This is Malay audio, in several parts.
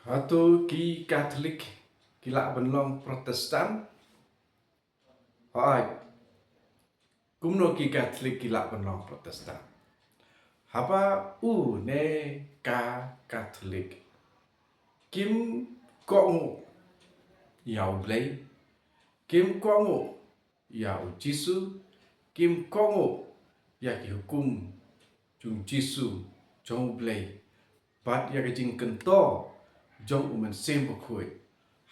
Atau ki Katolik kila benlong Protestan. Hai, kumno ki Katolik kila benlong Protestan. Hapa ne ka Katolik. Kim kongo yau blay. Kim kongo yau Jisu. Kim kongo ya ki hukum jung Jisu jong blay. Bat ya kajing kento jong umen sembukui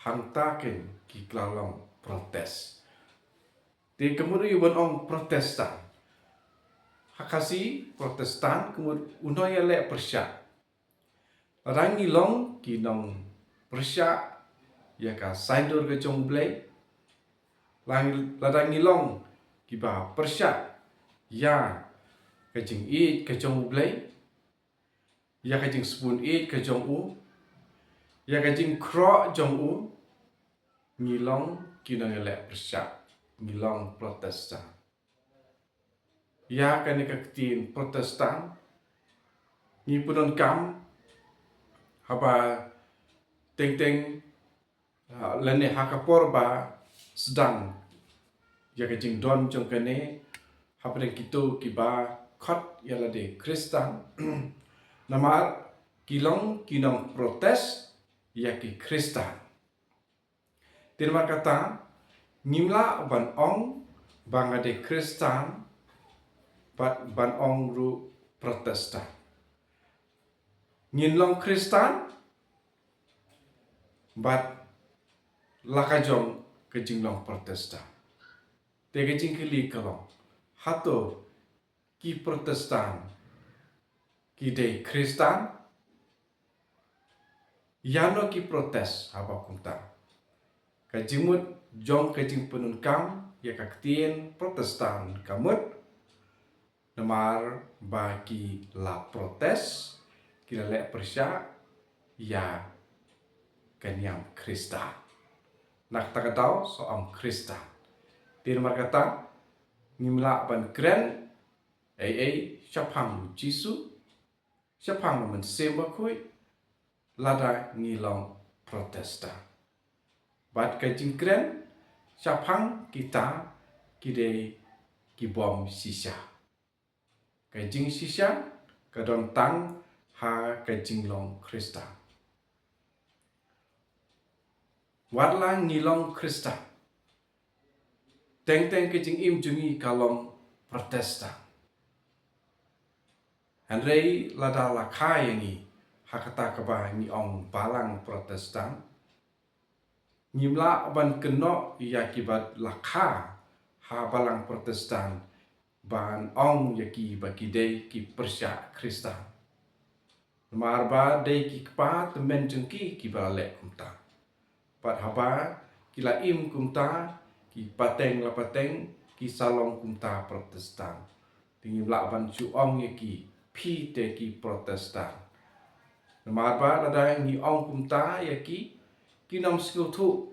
hantaken ki klalong protes. Di kemudian yuban ong Protestan. Hakasi Protestan kemudian unoya le persyak. Rangi long ki nong persyak ya ka saindur ke jong blay. Rangi long ki ba persyak ya kajing i ke jong blay. Ya kajing spoon i ke jong u. Ya kajing kro jong u. Ngilong kinong elek persyak. Ngilong Protestan. Ya kan ketin Protestan. Ni punon kam. Haba teng-teng lene hakapor ba sedang. Ya kajing don jong kene. Haba deng kito kiba kot yalade Kristen. Namar kilong kinong protes ya ki Kristen. Tirma kata ngimla ban ong bangade Kristen ban ong ru Protestan. Nginlong Kristen bat lakajong kejinglong Protestan. Te kejing kili kalong hato ki Protestan ki de Kristen yano ki protes haba kunta. Kajimut jong kajing penun kam ya kaktien Protestan kamut namar bagi la protes kila le persya ya kanyam Kristen. Nak takatau soam Kristen. Tirma kata ngimla ban kren syapang Jisu syapang men sembakui lada ngilong Protestan. Bat kajing kren syapang kita kide kibom sisa. Kajing sisa kadon tang ha kajing long Kristen. Wadlang ngilong Kristen. Teng-teng kajing im jungi kalong Protestan. Handrei lada lakai yangi hakata kaba ni ong balang Protestan. Ngimla ban keno yakibat laka ha balang Protestan ban ong yaki bakide ki persya Kristen. Marba dei ki kpa temen jengki ki balek kumta. Pat haba kila im kumta ki pateng la pateng ki salong kumta Protestan. Ngimla ban su ong yaki pi te ki Protestan. Marba lada ngi ong kumta yaki kinom skutu.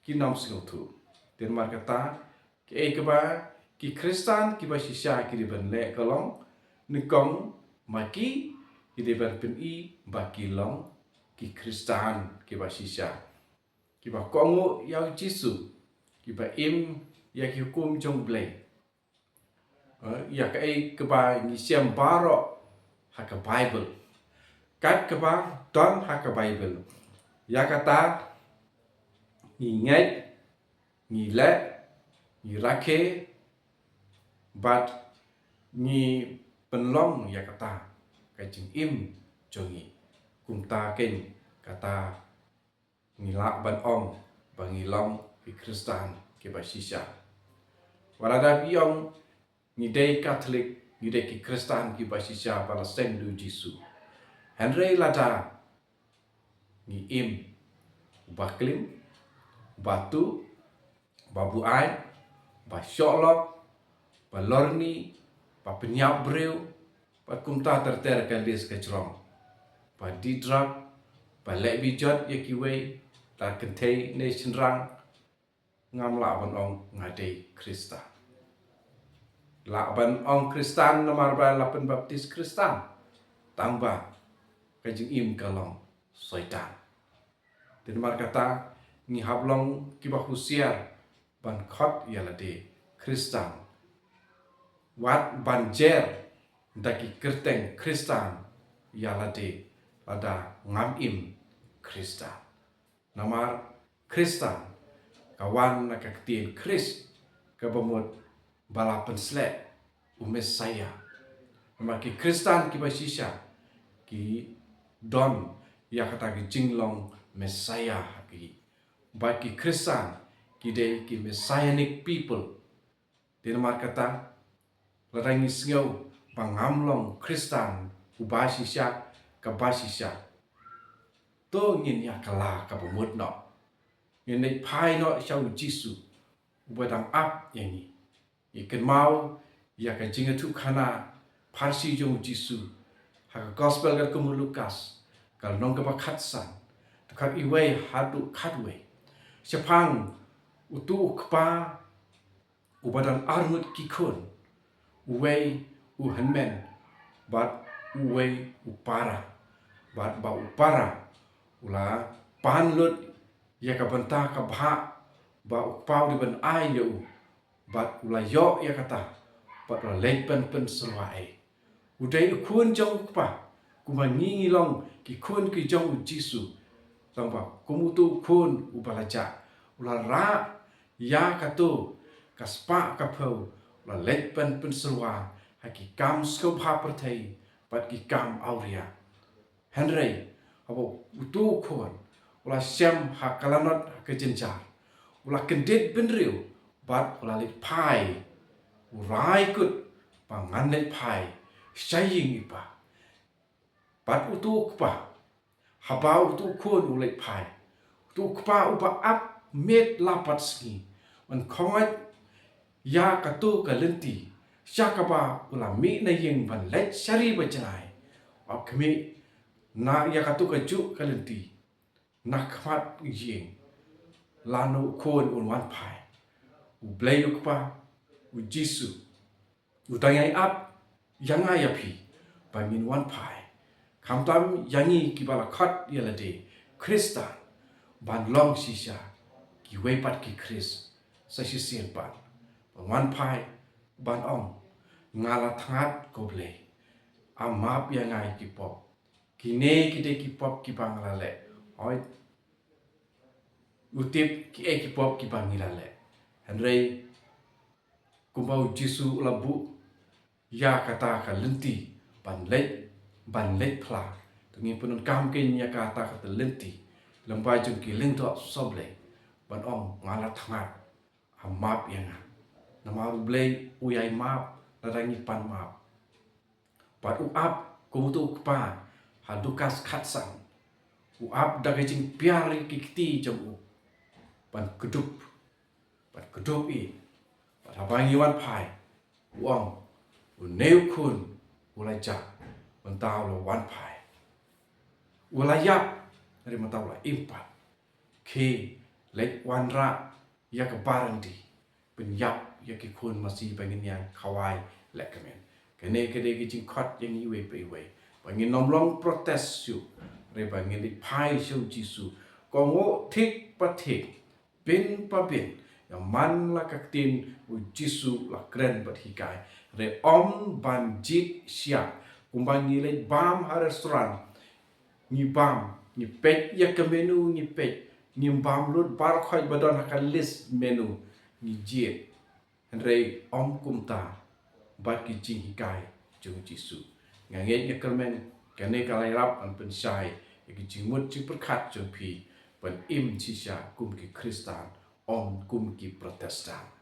Kinom skutu. Dan markata ki keba ki Kristen ki ba sisa ki ben le kalong nikong maki ki ben pen i ba kilong ki Kristen ki ba sisa. Ki ba kongo yau Jisu ki ba im ya ki hukum jong blay. Ya ka keba ngi siam baro haka Bible. Kat keba don haka Bible. Ya kata nginget, ngilek, ngirake, bat ngi penlong ya kata kajing im jongi. Kumta ken kata ngilak ban ong bangilong ki Kristen ki basisa. Warada biong ngidei Katolik ngidei ki Kristen ki basisa pada seng du Jisu. Henry lada ngi im baklim batu babu ai ba syolok ba lorni ba penyap breu ba kumta terter kalis kecrong ba didrak ba lek bijot yakiwe ta kentei nation rang ngam la ban ong ngadei Kristen. La ban ong Kristen nomor ba lapen baptis Kristen tambah kajing im kalong soitan. Dan mar kata ngi hablong kibah husiar ban khot yala de Kristan. Wat banjer daki kerteng Kristan yala de lada ngam im Kristan. Namar Kristan kawan nakaktin Kris kabamut balapan slek Messiah. Maki Kristan ki basisha ki don ya kata ki jinglong Messiah ki. Baki Kristan ki de ki messianic people. Dinamar kata larangi sngau pangamlong Kristan ubasisha kabasisha. To ngin ya kala kabamut no. Ngin nei pai no shau Jisu ubadang ap yang ni. Ikan mau ya kan jinga tu kana parsi jong Jisu ha gospel kan kumu Lukas kal nong ka bakhatsan kat iway hadu khatwe sepang utu kpa ubadan armut kikun uway uhanmen bat uway upara bat ba upara ula panlut ya ka banta ka bha ba upau di ban ai yo bat ula yo ya kata bat la leipen pen selwae udai kun jong pa kuma ngingi long ki kun ki jong Jisu tamba kumutu kun ubalaja ula ra ya kato kaspa kapau la leipen pen selwa haki kam skop ha pertai bat ki kam auria henry abo utu kun ula syam hakalanot kejenjar ula kendet benriu bat ula lit pai urai kut pangan lit pai saying ipa bat utu kpa habau utu kun ulit pai utu kpa upa ap met lapat ski man khongat ya katu kalenti syakaba ula mi na yeng ban let syari bajanai ap kami na ya katu kaju kalenti nak khat yeng lanu kun unwan pai ublay ukpa u Jisu utangay ap yang ayapi pangin wan pai kamtam yangi kibala khat yalade Kristan ban long sisha ki wepat ki Kris sa sisien pan wan pai ban om ngala thangat koble amap yangai ki pop kine kide ki pop ki banglale oi utip ki ki pop ki bangilale Henry kumbau Jisu labu ya kata ka lenti ban let pla tengi punun kam ke nya kata ka lenti lembai jung ki lento soble ban ong ngala thangat amap yang nama blay uyai map larangi pan map pat uap kumutu kpa hadukas khatsang uap dagajing piari kikti jamu ban kedup i pat habangi wan pai uang uneu kun ulaja mentau lo wan pai ulayap dari mentau la impat ke lek wan ra ya ke barandi penyap ya ke kun masih bangin yang kawai lek kemen kene kede gijing khot yang iwe pe iwe bangin nomlong protes su re bangin di pai su Jisu kongo tik patik bin pabin yang man la kaktin u Jisu la kren bat hikai re om banjit siap kumbangi le bam ha restoran ni bam ni pet ya ke menu ni pet ni bam lut bar khoi badon ha list menu ni jet re om kumta bat ki jing hikai jung Jisu nganget ya kelmen kene kalai rap an pensai ya ki jingmut chi perkhat jung pi ban im chi sha kum ki Kristan om kum ki Protestan